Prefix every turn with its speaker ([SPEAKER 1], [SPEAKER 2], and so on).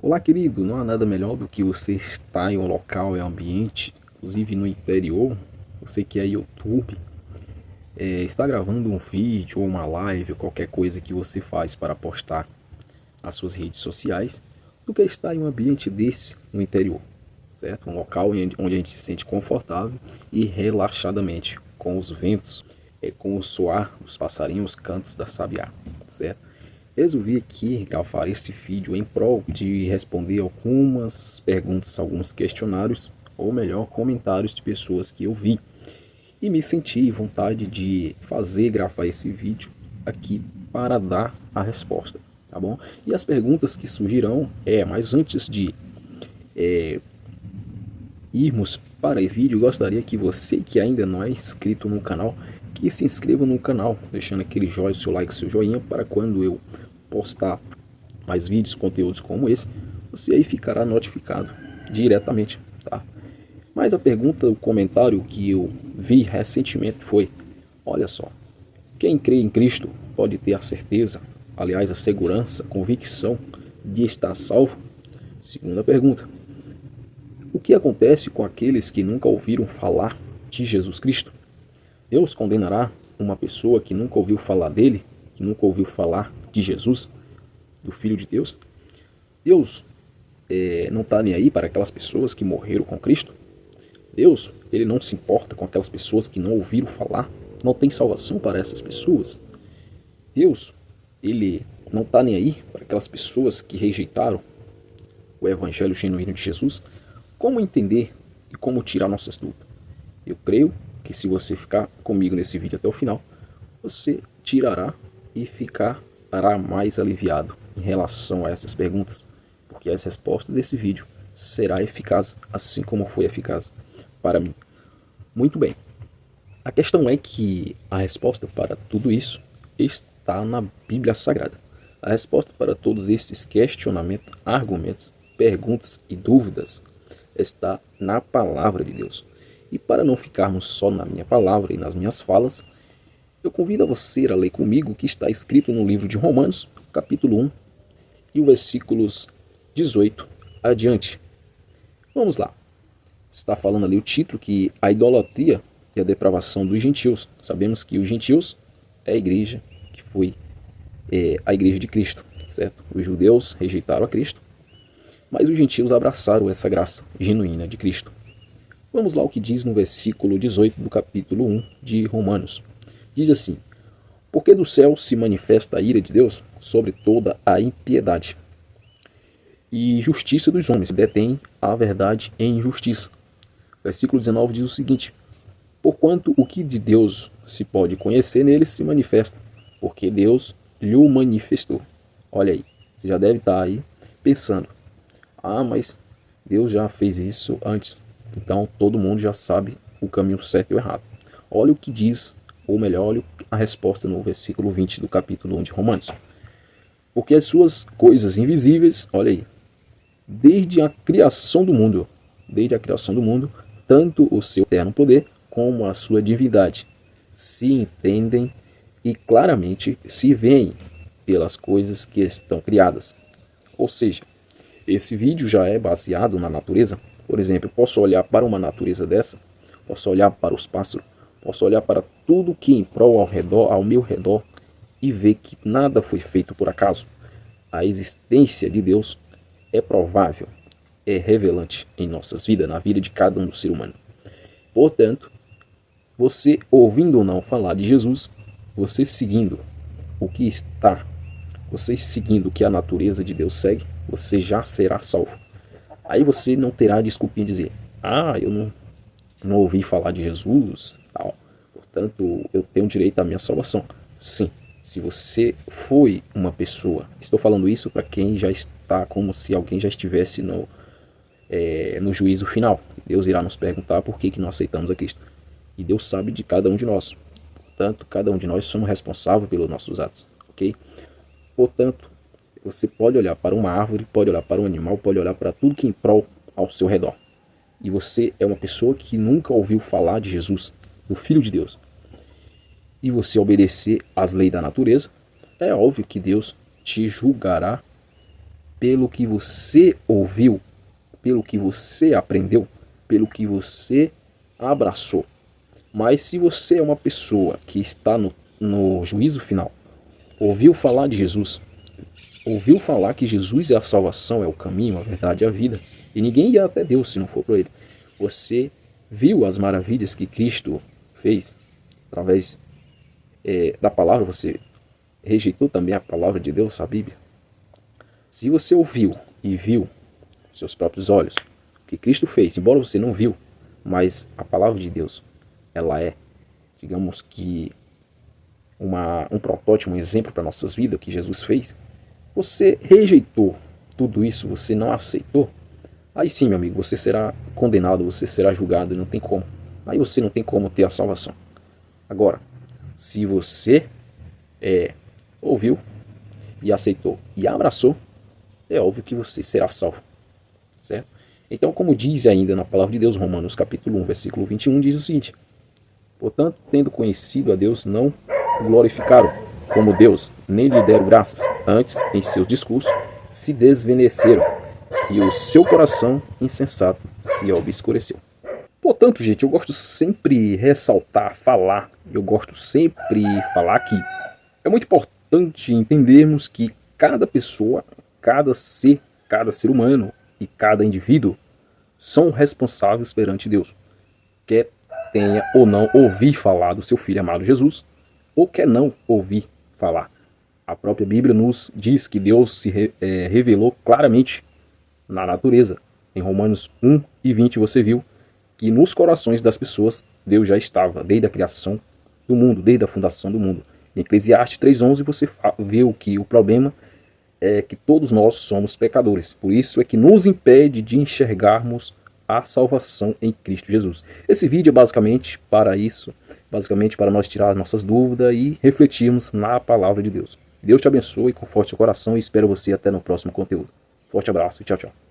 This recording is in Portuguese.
[SPEAKER 1] Olá, querido, não há nada melhor do que você estar em um local, em um ambiente, inclusive no interior, você que é YouTube, está gravando um vídeo ou uma live, ou qualquer coisa que você faz para postar nas suas redes sociais, do que estar em um ambiente desse no interior, certo? Um local onde a gente se sente confortável e relaxadamente, com os ventos, com o soar dos passarinhos, cantos da sabiá, certo? Resolvi aqui gravar esse vídeo em prol de responder algumas perguntas, alguns questionários, ou melhor, comentários de pessoas que eu vi. E me senti vontade de gravar esse vídeo aqui para dar a resposta, tá bom? E as perguntas que surgirão mas antes de irmos para esse vídeo, gostaria que você que ainda não é inscrito no canal, que se inscreva no canal, deixando aquele joinha, seu like, seu joinha, para quando eu postar mais vídeos, conteúdos como esse, você aí ficará notificado diretamente, tá? Mas a pergunta, o comentário que eu vi recentemente foi: olha só, quem crê em Cristo pode ter a certeza, aliás, a segurança, a convicção de estar salvo? Segunda pergunta: o que acontece com aqueles que nunca ouviram falar de Jesus Cristo? Deus condenará uma pessoa que nunca ouviu falar dele, que nunca ouviu falar de Jesus, do Filho de Deus? Deus não está nem aí para aquelas pessoas que morreram com Cristo? Deus, ele não se importa com aquelas pessoas que não ouviram falar? Não tem salvação para essas pessoas? Deus, ele não está nem aí para aquelas pessoas que rejeitaram o evangelho genuíno de Jesus? Como entender e como tirar nossas dúvidas? Eu creio que se você ficar comigo nesse vídeo até o final, você tirará e ficará mais aliviado em relação a essas perguntas, porque as respostas desse vídeo será eficaz, assim como foi eficaz para mim. Muito bem, a questão é que a resposta para tudo isso está na Bíblia Sagrada. A resposta para todos esses questionamentos, argumentos, perguntas e dúvidas está na palavra de Deus. E para não ficarmos só na minha palavra e nas minhas falas, eu convido a você a ler comigo o que está escrito no livro de Romanos, capítulo 1, e os versículos 18 adiante. Vamos lá. Está falando ali o título, que a idolatria e a depravação dos gentios. Sabemos que os gentios é a igreja que foi a igreja de Cristo, certo? Os judeus rejeitaram a Cristo, mas os gentios abraçaram essa graça genuína de Cristo. Vamos lá o que diz no versículo 18 do capítulo 1 de Romanos. Diz assim: porque do céu se manifesta a ira de Deus sobre toda a impiedade e justiça dos homens, que detêm a verdade em injustiça. Versículo 19 diz o seguinte: porquanto o que de Deus se pode conhecer nele se manifesta, porque Deus lhe o manifestou. Olha aí, você já deve estar aí pensando: mas Deus já fez isso antes, então todo mundo já sabe o caminho certo e o errado. Olha o que diz, ou melhor, olha a resposta no versículo 20 do capítulo 1 de Romanos. Porque as suas coisas invisíveis, olha aí, desde a criação do mundo, tanto o seu eterno poder como a sua divindade se entendem e claramente se veem pelas coisas que estão criadas. Ou seja, esse vídeo já é baseado na natureza. Por exemplo, eu posso olhar para uma natureza dessa, posso olhar para os pássaros, posso olhar para tudo que em prol ao meu redor e ver que nada foi feito por acaso. A existência de Deus é provável, é revelante em nossas vidas, na vida de cada um do ser humano. Portanto, você ouvindo ou não falar de Jesus, você seguindo o que a natureza de Deus segue, você já será salvo. Aí você não terá desculpinha de dizer: eu não ouvi falar de Jesus, tal, portanto eu tenho direito à minha salvação. Sim, se você foi uma pessoa, estou falando isso para quem já está como se alguém já estivesse no juízo final. Deus irá nos perguntar por que não aceitamos a Cristo. E Deus sabe de cada um de nós. Portanto, cada um de nós somos responsáveis pelos nossos atos, ok? Portanto, você pode olhar para uma árvore, pode olhar para um animal, pode olhar para tudo que em prol ao seu redor. E você é uma pessoa que nunca ouviu falar de Jesus, do Filho de Deus. E você obedecer às leis da natureza, é óbvio que Deus te julgará pelo que você ouviu, pelo que você aprendeu, pelo que você abraçou. Mas se você é uma pessoa que está no juízo final, ouviu falar de Jesus, ouviu falar que Jesus é a salvação, é o caminho, a verdade e a vida, e ninguém ia até Deus se não for por ele. Você viu as maravilhas que Cristo fez através da palavra, você rejeitou também a palavra de Deus, a Bíblia. Se você ouviu e viu com seus próprios olhos o que Cristo fez, embora você não viu, mas a palavra de Deus, ela é, digamos que, um protótipo, um exemplo para nossas vidas, o que Jesus fez. Você rejeitou tudo isso, você não aceitou, aí sim, meu amigo, você será condenado, você será julgado, não tem como. Aí você não tem como ter a salvação. Agora, se você ouviu e aceitou e abraçou, é óbvio que você será salvo, certo? Então, como diz ainda na palavra de Deus, Romanos capítulo 1, versículo 21, diz o seguinte: portanto, tendo conhecido a Deus, não o glorificaram como Deus, nem lhe deram graças. Antes, em seus discursos, se desvaneceram, e o seu coração insensato se obscureceu. Portanto, gente, eu gosto sempre ressaltar, falar, eu gosto sempre falar que é muito importante entendermos que cada pessoa, cada ser humano e cada indivíduo são responsáveis perante Deus. Quer tenha ou não ouvir falar do seu Filho amado Jesus, ou quer não ouvir falar. A própria Bíblia nos diz que Deus se revelou claramente na natureza. Em Romanos 1 e 20 você viu que nos corações das pessoas Deus já estava, desde a criação do mundo, desde a fundação do mundo. Em Eclesiastes 3:11 você vê que o problema é que todos nós somos pecadores. Por isso é que nos impede de enxergarmos a salvação em Cristo Jesus. Esse vídeo é basicamente para isso, basicamente para nós tirar nossas dúvidas e refletirmos na palavra de Deus. Deus te abençoe, conforte seu coração e espero você até no próximo conteúdo. Forte abraço e tchau, tchau.